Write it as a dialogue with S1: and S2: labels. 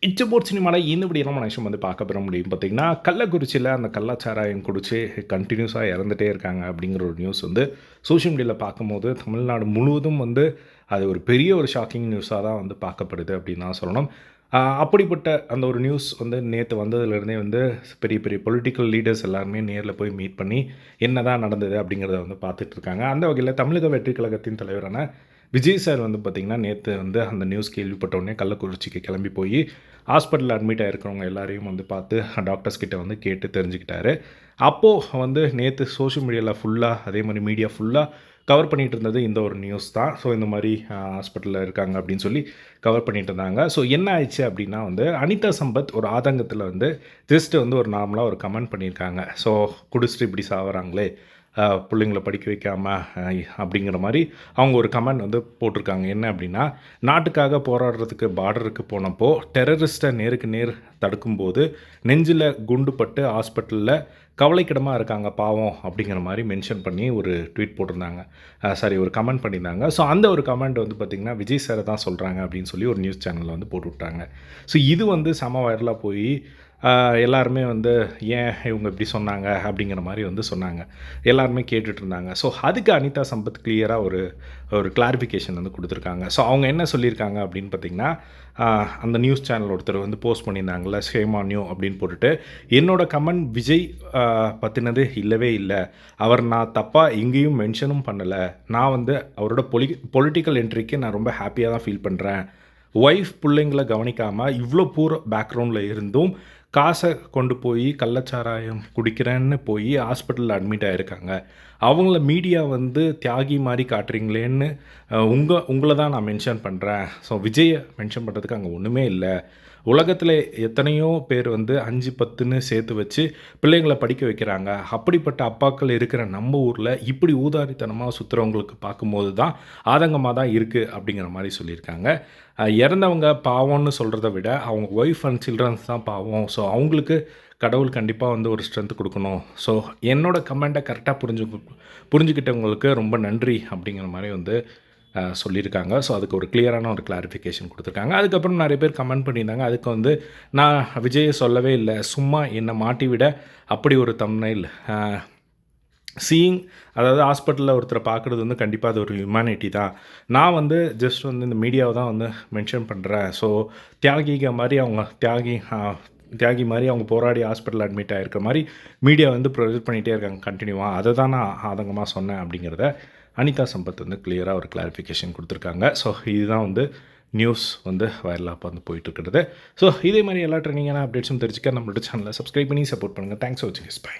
S1: இச்சபோட் சினிமாவில் இந்த மனுஷன் வந்து பார்க்க பெற முடியும் பார்த்தீங்கன்னா, கள்ளக்குறிச்சியில் அந்த கள்ளச்சாராயம் குடிச்சு கண்டினியூஸாக இறந்துட்டே இருக்காங்க அப்படிங்கிற ஒரு நியூஸ் வந்து சோஷியல் மீடியாவில் பார்க்கும்போது தமிழ்நாடு முழுவதும் வந்து அது ஒரு பெரிய ஒரு ஷாக்கிங் நியூஸாக தான் வந்து பார்க்கப்படுது அப்படின்னு தான் சொல்லணும். அப்படிப்பட்ட அந்த ஒரு நியூஸ் வந்து நேற்று வந்ததுலேருந்தே வந்து பெரிய பெரிய பொலிட்டிக்கல் லீடர்ஸ் எல்லாருமே நேரில் போய் மீட் பண்ணி என்ன தான் நடந்தது அப்படிங்கிறத வந்து பார்த்துட்டு இருக்காங்க. அந்த வகையில் தமிழக வெற்றி கழகத்தின் தலைவரான விஜய் சார் வந்து பார்த்திங்கன்னா நேற்று வந்து அந்த நியூஸ் கேள்விப்பட்ட உடனே கள்ளக்குறிச்சிக்கு கிளம்பி போய் ஹாஸ்பிட்டலில் அட்மிட் ஆகிருக்கிறவங்க எல்லாரையும் வந்து பார்த்து டாக்டர்ஸ் கிட்ட வந்து கேட்டு தெரிஞ்சுக்கிட்டாரு. அப்போது வந்து நேற்று சோஷியல் மீடியாவில் ஃபுல்லாக அதே மாதிரி மீடியா ஃபுல்லாக கவர் பண்ணிகிட்டு இருந்தது இந்த ஒரு நியூஸ் தான். ஸோ இந்த மாதிரி ஹாஸ்பிட்டலில் இருக்காங்க அப்படின்னு சொல்லி கவர் பண்ணிகிட்டு இருந்தாங்க. ஸோ என்ன ஆயிடுச்சு அப்படின்னா வந்து அனிதா சம்பத் ஒரு ஆதங்கத்தில் வந்து ஜஸ்ட்டு வந்து ஒரு நார்மலாக ஒரு கமெண்ட் பண்ணியிருக்காங்க. ஸோ குடிச்சிட்டு இப்படி சாவறாங்களே, பிள்ளைங்கள படிக்க வைக்காமல் அப்படிங்கிற மாதிரி அவங்க ஒரு கமெண்ட் வந்து போட்டிருக்காங்க. என்ன அப்படின்னா, நாட்டுக்காக போராடுறதுக்கு பார்டருக்கு போனப்போ டெரரிஸ்ட்டை நேருக்கு நேர் தடுக்கும்போது நெஞ்சில் குண்டு பட்டு ஹாஸ்பிட்டலில் கவலைக்கிடமாக இருக்காங்க பாவம் அப்படிங்கிற மாதிரி மென்ஷன் பண்ணி ஒரு ட்வீட் போட்டிருந்தாங்க. ஒரு கமெண்ட் பண்ணியிருந்தாங்க. ஸோ அந்த ஒரு கமெண்ட் வந்து பார்த்திங்கன்னா விஜய் சாரை தான் சொல்கிறாங்க அப்படின்னு சொல்லி ஒரு நியூஸ் சேனலில் வந்து போட்டு விட்டாங்க. ஸோ இது வந்து செம வைரலாக போய் எல்லாருமே வந்து ஏன் இவங்க இப்படி சொன்னாங்க அப்படிங்கிற மாதிரி வந்து சொன்னாங்க. எல்லாருமே கேட்டுட்ருந்தாங்க. ஸோ அதுக்கு அனிதா சம்பத் கிளியராக ஒரு கிளாரிஃபிகேஷன் வந்து கொடுத்துருக்காங்க. ஸோ அவங்க என்ன சொல்லியிருக்காங்க அப்படின்னு பார்த்திங்கன்னா, அந்த நியூஸ் சேனல் ஒருத்தர் வந்து போஸ்ட் பண்ணியிருந்தாங்கள்ல, ஷேம் ஆன் யூ அப்படின்னு போட்டுட்டு, என்னோடய கமெண்ட் விஜய் பற்றினது இல்லவே இல்லை. அவர் நான் தப்பாக எங்கேயும் மென்ஷனும் பண்ணலை. நான் வந்து அவரோட பொலிட்டிக்கல் என்ட்ரிக்கு நான் ரொம்ப ஹாப்பியாக தான் ஃபீல் பண்ணுறேன். ஒய்ஃப் பிள்ளைங்களை கவனிக்காமல் இவ்வளோ பூர் பேக்ரவுண்டில் இருந்தும் காசை கொண்டு போய் கள்ளச்சாராயம் குடிக்கிறேன்னு போய் ஹாஸ்பிட்டலில் அட்மிட் ஆகிருக்காங்க. அவங்கள மீடியா வந்து தியாகி மாதிரி காட்டுறீங்களேன்னு உங்களை தான் நான் மென்ஷன் பண்ணுறேன். ஸோ விஜயை மென்ஷன் பண்ணுறதுக்கு அங்கே ஒன்றுமே இல்லை. உலகத்தில் எத்தனையோ பேர் வந்து 5, 10ன்னு சேர்த்து வச்சு பிள்ளைங்களை படிக்க வைக்கிறாங்க. அப்படிப்பட்ட அப்பாக்கள் இருக்கிற நம்ம ஊரில் இப்படி ஊதாரித்தனமாக சுற்றுறவங்களுக்கு பார்க்கும்போது தான் ஆதங்கமாக தான் இருக்குது அப்படிங்கிற மாதிரி சொல்லியிருக்காங்க. இறந்தவங்க பாவம்னு சொல்கிறத விட அவங்க ஒய்ஃப் அண்ட் சில்ட்ரன்ஸ் தான் பாவம். ஸோ அவங்களுக்கு கடவுள் கண்டிப்பாக வந்து ஒரு ஸ்ட்ரென்த் கொடுக்கணும். ஸோ என்னோடய கமெண்ட்டை கரெக்டாக புரிஞ்சுக்கிட்டவங்களுக்கு ரொம்ப நன்றி அப்படிங்கிற மாதிரி வந்து சொல்லியிருக்காங்க. ஸோ அதுக்கு ஒரு கிளியரான ஒரு கிளாரிஃபிகேஷன் கொடுத்துருக்காங்க. அதுக்கப்புறம் நிறைய பேர் கமெண்ட் பண்ணியிருந்தாங்க. அதுக்கு வந்து நான் விஜயை சொல்லவே இல்லை, சும்மா என்னை மாட்டி விட அப்படி ஒரு தம்ப்நெயில் சீயிங், அதாவது ஹாஸ்பிட்டலில் ஒருத்தரை பார்க்குறது வந்து கண்டிப்பாக அது ஒரு ஹியூமனிட்டி தான். நான் வந்து ஜஸ்ட் வந்து இந்த மீடியாவை தான் வந்து மென்ஷன் பண்ணுறேன். ஸோ தியாகிக மாதிரி அவங்க தியாகி மாதிரி அவங்க போராடி ஹாஸ்பிட்டலில் அட்மிட் ஆகிருக்கிற மாதிரி மீடியா வந்து ப்ரொஜெக்ட் பண்ணிகிட்டே இருக்காங்க கண்டினியூவாக. அதை தான் நான் ஆதங்கமாக சொன்னேன் அப்படிங்கிறத அனிதா சம்பத் வந்து கிளியராக ஒரு கிளாரிஃபிகேஷன் கொடுத்துருக்காங்க. ஸோ இதுதான் வந்து நியூஸ் வந்து வைரலாக வந்து போயிட்டுருக்கிறது. ஸோ இதே மாதிரி எல்லா ட்ரெண்டிங்கான அப்டேட்ஸும் தெரிஞ்சுக்க நம்மளோட சேனலை சப்ஸ்கிரைப் பண்ணி சப்போர்ட் பண்ணுங்கள். தேங்க்ஸ் ஃபார் வாட்சிங். பை.